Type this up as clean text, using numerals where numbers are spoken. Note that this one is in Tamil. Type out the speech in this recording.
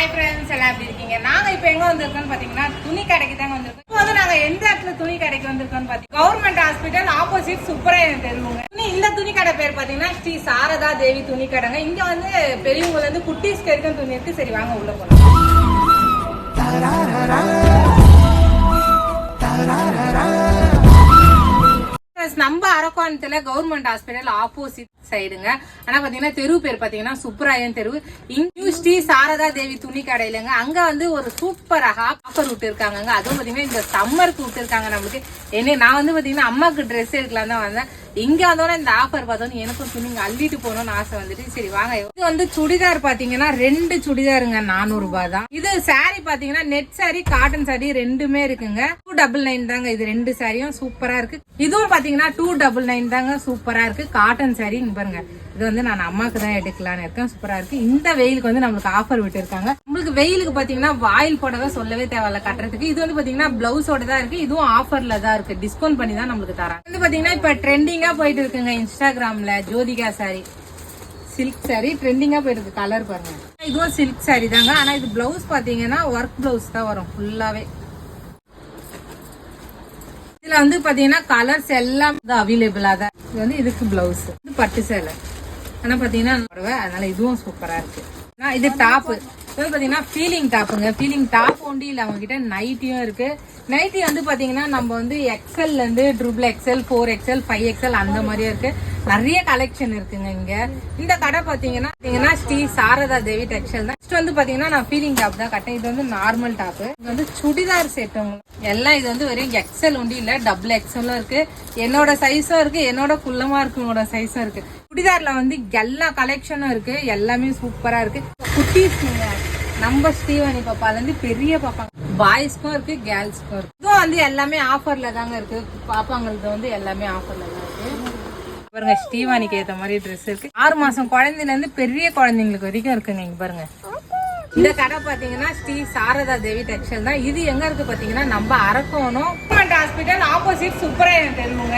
ஹாய் ஃப்ரெண்ட்ஸ், எல்லாம் எப்படி இருக்கீங்க? நாங்க இப்ப எங்க வந்திருக்கோம்னு பாத்தீங்கன்னா துணி கடைக்கு தாங்க வந்திருக்கோம். இப்போ வந்து நாங்க எந்த இடத்துல துணி கடைக்கு வந்திருக்கோம்னு பாத்தீங்கன்னா கவர்மெண்ட் ஹாஸ்பிட்டல் ஆப்போசிட் சுப்பராயன் தெருவுங்க. இந்த துணி கடை பேர் பாத்தீங்கன்னா ஸ்ரீ சாரதா தேவி துணி கடைங்க. இங்க வந்து பெரியவங்கல இருந்து குட்டீஸ்க்கு வரைக்கும் துணி இருக்கு. சரி வாங்க உள்ள போலாம். நம்ம அரக்கோணத்துல கவர்மெண்ட் ஹாஸ்பிட்டல் ஆப்போசிட் சைடுங்க. ஆனா பாத்தீங்கன்னா தெரு பேர் பாத்தீங்கன்னா சுப்பராயன் தெரு. இங்க ஸ்ரீ சாரதா தேவி துணி கடையிலங்க. அங்க வந்து ஒரு சூப்பராக ஆஃபர் விட்டு இருக்காங்க. அதுவும் பாத்தீங்கன்னா இந்த சம்மருக்கு விட்டு இருக்காங்க நம்மளுக்கு. நான் வந்து பாத்தீங்கன்னா அம்மாக்கு ட்ரெஸ் எடுக்கலாம் தான் வந்தேன். இங்க வந்தோட இந்த ஆஃபர் பார்த்தோன்னு எனக்கும் துணிங்க அள்ளிட்டு போகணும்னு ஆசை வந்துட்டு சரி வாங்க. இது வந்து சுடிதார் பாத்தீங்கன்னா 2 சுடிதாருங்க 400 ரூபாய் தான். இது சாரி பாத்தீங்கன்னா நெட் சாரி காட்டன் சாரி ரெண்டுமே இருக்குங்க. 299 தாங்க. இது 2 சாரியும் சூப்பரா இருக்கு. இதுவும் பாத்தீங்கன்னா 299 தாங்க. சூப்பரா இருக்கு காட்டன் சாரி. பாருங்க, இது வந்து நான் அம்மாக்கு தான் எடுக்கலான்னு இருக்கேன். சூப்பரா இருக்கு. இந்த வெயிலுக்கு வந்து நம்மளுக்கு ஆஃபர் விட்டு இருக்காங்க. உங்களுக்கு வெயிலுக்கு பாத்தீங்கன்னா வாயில் போடவே சொல்லவே தேவையில்ல கட்டுறதுக்கு. இது வந்து பாத்தீங்கன்னா பிளவுஸோட தான் இருக்கு. இதுவும் ஆஃபர்ல தான் இருக்கு. டிஸ்கவுண்ட் பண்ணி தான் நம்மளுக்கு தராங்க. இது பாத்தீங்கன்னா இப்ப ட்ரெண்டிங்கா போயிட்டு இருக்குங்க இன்ஸ்டாகிராம்ல. ஜோதிகா சாரி சில்க் சாரி ட்ரெண்டிங்கா போயிட்டு இருக்கு. கலர் பாருங்க, இதுவும் சில்க் சாரி தாங்க. ஆனா இது பிளவுஸ் பாத்தீங்கன்னா ஒர்க் பிளவுஸ் தான் வரும் ஃபுல்லாவே. இதுல வந்து பாத்தீங்கன்னா கலர்ஸ் எல்லாம் அவைலபிளா தான். இது வந்து இதுக்கு பிளவுஸ், இது பட்டு சேலை. ஆனா பாத்தீங்கன்னா அதனால இதுவும் சூப்பரா இருக்கு. இது டாப். இது பாத்தீங்கன்னா ஃபீலிங் டாப்புங்க. ஃபீலிங் டாப் ஒண்டி இல்ல, அவங்க கிட்ட நைட்டியும் இருக்கு. நைட்டி வந்து பாத்தீங்கன்னா நம்ம வந்து எக்ஸ்எல்ல இருந்து ட்ரிபிள் எக்ஸ்எல், 4XL, 5XL அந்த மாதிரியும் இருக்கு. நிறைய கலெக்ஷன் இருக்குங்க இங்க. இந்த கடை பாத்தீங்கன்னா ஸ்ரீ சாரதா தேவி டெக்ஸ்டைல் தான். நெக்ஸ்ட் வந்து பாத்தீங்கன்னா நான் ஃபீலிங் டாப் தான் கட்டேன். இது வந்து நார்மல் டாப். இது வந்து சுடிதார் செட் எல்லாம். இது வந்து வெறும் எக்ஸ்எல் ஒண்டி இல்ல, டபுள் எக்ஸ்எல்லும் இருக்கு. என்னோட சைஸும் இருக்கு, என்னோட குள்ளமா இருக்குங்களோட சைஸும் இருக்கு. சுடிதார்ல வந்து எல்லா கலெக்ஷனும் இருக்கு. எல்லாமே சூப்பரா இருக்கு. குட்டீஸ்ங்க, நம்ம ஸ்ரீவாணி பாப்பால இருந்து பெரிய பாப்பா பாய்ஸ்க்கும் இருக்கு, கேர்ள்ஸ்க்கும் இருக்கு. இதுவும் வந்து எல்லாமே ஆஃபர்ல தாங்க இருக்கு. பாப்பாங்களுக்கு வந்து எல்லாமே ஆஃபர்ல தான் இருக்கு. பாருங்க, ஸ்ரீவாணிக்கு ஏத்த மாதிரி ட்ரெஸ் இருக்கு. 6 மாசம் குழந்தைல இருந்து பெரிய குழந்தைங்களுக்கு வரைக்கும் இருக்குங்க. இங்க பாருங்க, இந்த கடை பாத்தீங்கன்னா ஸ்ரீ சாரதா தேவி டெக்ஸ்டைல் தான். இது எங்க இருக்கு பாத்தீங்கன்னா நம்ம Arakkonam government hospital opposite Subbarayan தெருவுங்க.